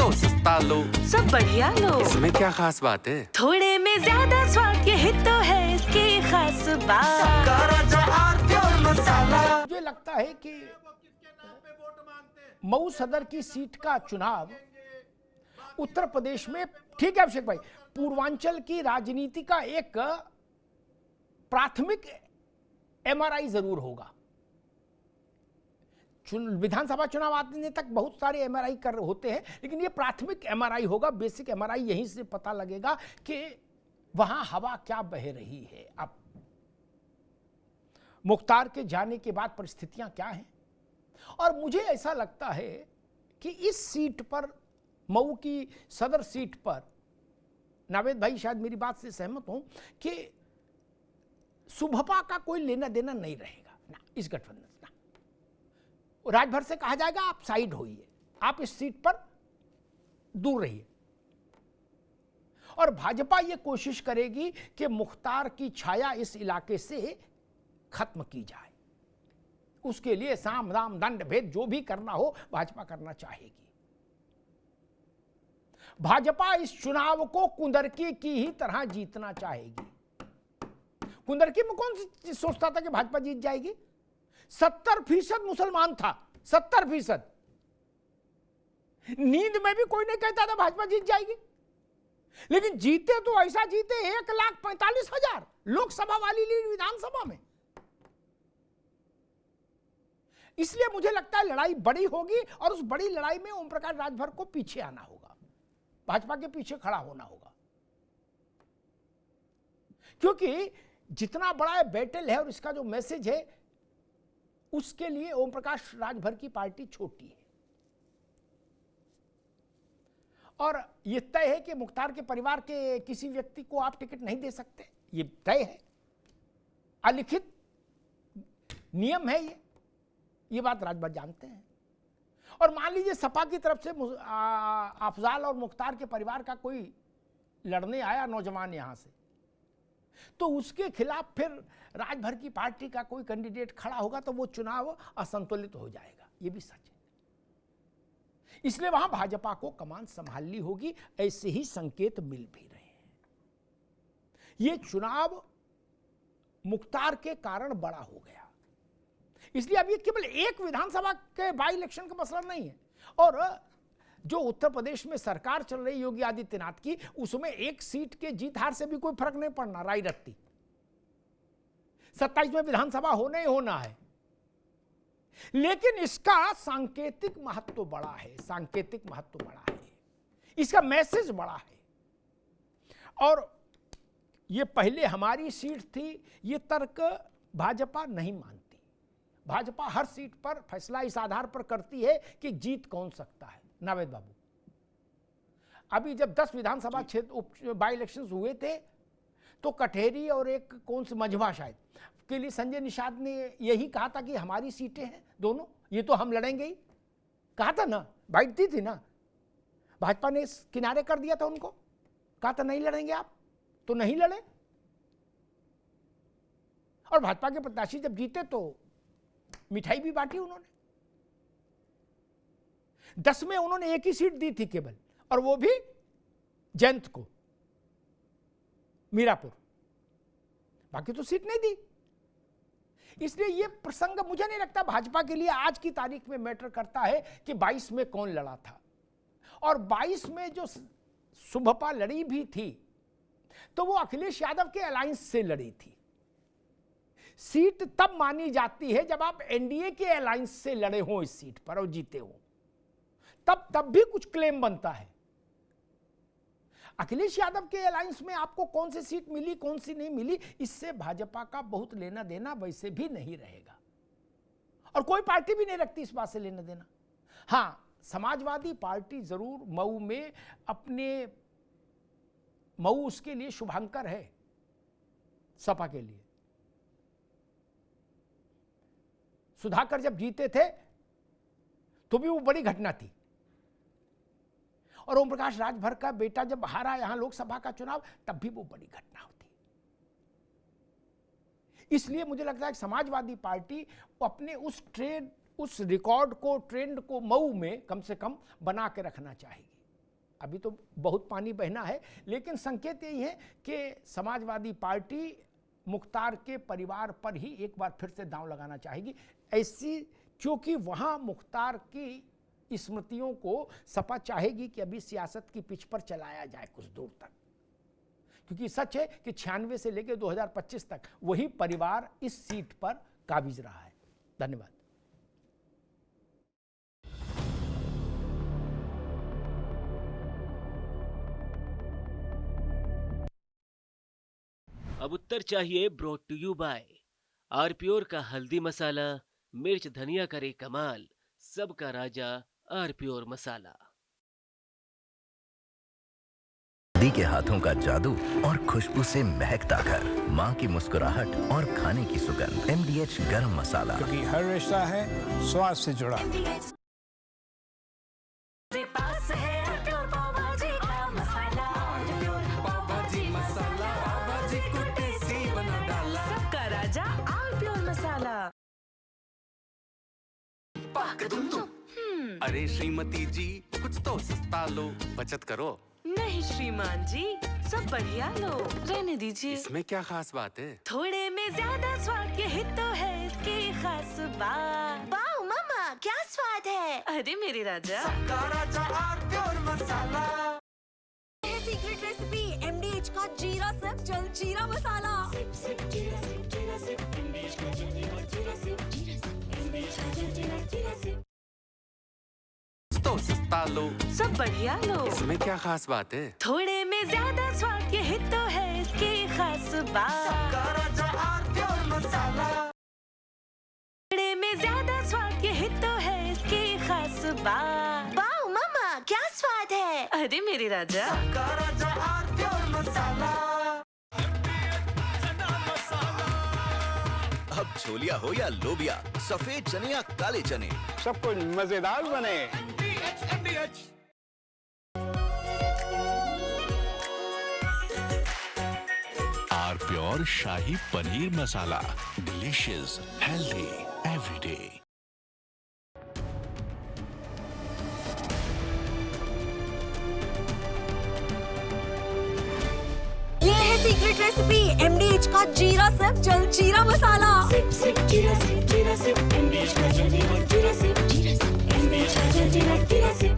तो सस्ता लो, सब बढ़िया लो। इसमें क्या खास बात है? थोड़े में ज्यादा स्वाद, यही तो है इसकी खास बात। मुझे लगता है कि मऊ सदर की सीट का चुनाव उत्तर प्रदेश में, ठीक है अभिषेक भाई, पूर्वांचल की राजनीति का एक प्राथमिक एमआरआई जरूर होगा। विधानसभा चुनाव आने तक बहुत सारे एमआरआई कर होते हैं, लेकिन ये प्राथमिक एमआरआई होगा, बेसिक एमआरआई। यहीं से पता लगेगा कि वहां हवा क्या बह रही है। अब मुख्तार के जाने के बाद परिस्थितियां क्या हैं, और मुझे ऐसा लगता है कि इस सीट पर, मऊ की सदर सीट पर, नावेद भाई शायद मेरी बात से सहमत हों कि सुभपा का कोई लेना देना नहीं रहेगा ना इस गठबंधन से। राजभर से कहा जाएगा आप साइड होइए, आप इस सीट पर दूर रहिए, और भाजपा ये कोशिश करेगी कि मुख्तार की छाया इस इलाके से खत्म की जाए। उसके लिए साम दाम दंड भेद जो भी करना हो भाजपा करना चाहेगी। भाजपा इस चुनाव को कुंदरकी की ही तरह जीतना चाहेगी। कुंदरकी में कौन सोचता था कि भाजपा जीत जाएगी? 70% मुसलमान था, 70%। नींद में भी कोई नहीं कहता था भाजपा जीत जाएगी, लेकिन जीते तो ऐसा जीते 1,45,000 लोकसभा वाली लीड विधानसभा में। इसलिए मुझे लगता है लड़ाई बड़ी होगी, और उस बड़ी लड़ाई में ओम प्रकाश राजभर को पीछे आना होगा, भाजपा के पीछे खड़ा होना होगा, क्योंकि जितना बड़ा बैटल है और इसका जो मैसेज है, उसके लिए ओम प्रकाश राजभर की पार्टी छोटी है। और यह तय है कि मुख्तार के परिवार के किसी व्यक्ति को आप टिकट नहीं दे सकते, ये तय है, अलिखित नियम है ये बात राजभर जानते हैं। और मान लीजिए सपा की तरफ से अफजाल और मुख्तार के परिवार का कोई लड़ने आया नौजवान यहां से, तो उसके खिलाफ फिर राजभर की पार्टी का कोई कैंडिडेट खड़ा होगा तो वो चुनाव असंतुलित हो जाएगा, ये भी सच है। इसलिए वहां भाजपा को कमान संभालनी होगी। ऐसे ही संकेत मिल भी रहे हैं। ये चुनाव मुख्तार के कारण बड़ा हो गया, इसलिए अब ये केवल एक विधानसभा के बाई इलेक्शन का मसला नहीं है। और जो उत्तर प्रदेश में सरकार चल रही योगी आदित्यनाथ की, उसमें एक सीट के जीत हार से भी कोई फर्क नहीं पड़ना, राय रत्ती 27 में विधानसभा होना ही होना है। लेकिन इसका सांकेतिक महत्व बड़ा है, सांकेतिक महत्व बड़ा है, इसका मैसेज बड़ा है। और ये पहले हमारी सीट थी, ये तर्क भाजपा नहीं मानती। भाजपा हर सीट पर फैसला इस आधार पर करती है कि जीत कौन सकता है। नावेद बाबू, अभी जब 10 विधानसभा क्षेत्र बाई इलेक्शंस हुए थे, तो कठेरी और एक कौन सी मझवा शायद के लिए संजय निषाद ने यही कहा था कि हमारी सीटें हैं दोनों, ये तो हम लड़ेंगे ही, कहा था ना, बाइट दी थी ना। भाजपा ने किनारे कर दिया था उनको, कहा था नहीं लड़ेंगे आप, तो नहीं लड़े। और भाजपा के प्रत्याशी जब जीते तो मिठाई भी बांटी उन्होंने। 10 में उन्होंने एक ही सीट दी थी केवल, और वो भी जयंत को, मीरापुर, बाकी तो सीट नहीं दी। इसलिए ये प्रसंग मुझे नहीं लगता भाजपा के लिए आज की तारीख में मैटर करता है कि 22 में कौन लड़ा था। और 22 में जो सुभपा लड़ी भी थी, तो वो अखिलेश यादव के अलायंस से लड़ी थी। सीट तब मानी जाती है जब आप एनडीए के अलायंस से लड़े हो इस सीट पर और जीते हो, तब भी कुछ क्लेम बनता है। अखिलेश यादव के अलायंस में आपको कौन सी सीट मिली, कौन सी नहीं मिली, इससे भाजपा का बहुत लेना देना वैसे भी नहीं रहेगा, और कोई पार्टी भी नहीं रखती इस बात से लेना देना। हां, समाजवादी पार्टी जरूर मऊ में अपने, मऊ उसके लिए शुभांकर है सपा के लिए। सुधाकर जब जीते थे तो भी वो बड़ी घटना थी, और ओम प्रकाश राजभर का बेटा जब हारा यहां लोकसभा का चुनाव, तब भी वो बड़ी घटना होती। इसलिए मुझे लगता है कि समाजवादी पार्टी अपने उस रिकॉर्ड को, ट्रेंड को मऊ में कम से कम बना के रखना चाहेगी। अभी तो बहुत पानी बहना है, लेकिन संकेत यही है कि समाजवादी पार्टी मुख्तार के परिवार पर ही एक बार फिर से दांव लगाना चाहेगी, ऐसी, क्योंकि वहां मुख्तार की स्मृतियों को सपा चाहेगी कि अभी सियासत की पिच पर चलाया जाए कुछ दूर तक, क्योंकि सच है कि 96 से लेकर 2025 तक वही परिवार इस सीट पर काबिज रहा है। धन्यवाद। अब उत्तर चाहिए ब्रॉट टू यू बाय आरप्योर का हल्दी मसाला, मिर्च धनिया करे कमाल, सबका राजा आरप्योर मसाला। दी के हाथों का जादू और खुशबू से महकता घर, माँ की मुस्कुराहट और खाने की सुगंध। MDH गरम मसाला, क्योंकि हर रिश्ता है स्वाद से जुड़ा। मेरे पास है आरप्योर पाव भाजी का मसाला, आरप्योर पाव भाजी मसाला, पाव भाजी को टेस्टी बना डाला, सबका राजा आरप्योर मसाला। अरे श्रीमती जी, कुछ तो सस्ता लो, बचत करो। नहीं श्रीमान जी, सब बढ़िया लो, रहने दीजिए। इसमें क्या खास बात है? थोड़े में ज्यादा स्वाद, यही तो है इसकी खास बात। वाओ मामा, क्या स्वाद है। अरे मेरे राजा, सबका राजा आरप्योर मसाला। सीक्रेट रेसिपी MDH का जीरा सिप जल जीरा मसाला। सिप सिप जीरा सिप जीरा सिप MDH का जल जीरा सिप जीरा सिप MDH का जल जीरा सिप। तो सस्ता लो, सब बढ़िया लो, इसमें क्या खास बात है? थोड़े में ज्यादा स्वाद, यही तो है इसकी खास बात। सबका राजा आरप्योर मसाला। थोड़े में ज्यादा स्वाद, यही तो है इसकी खास बात। वाओ मामा, क्या स्वाद है। अरे मेरे राजा, सबका राजा आरप्योर मसाला। अब छोलिया हो या लोबिया, सफेद चने या काले चने, सब कुछ मजेदार बने। आरप्योर शाही paneer masala, delicious, healthy everyday. ये है सीक्रेट रेसिपी MDH का जीरा सिप जल जीरा मसाला। सिप सिप जीरा सिप MDH का जल जीरा सिप जीरा सिप MDH का जल जीरा सिप।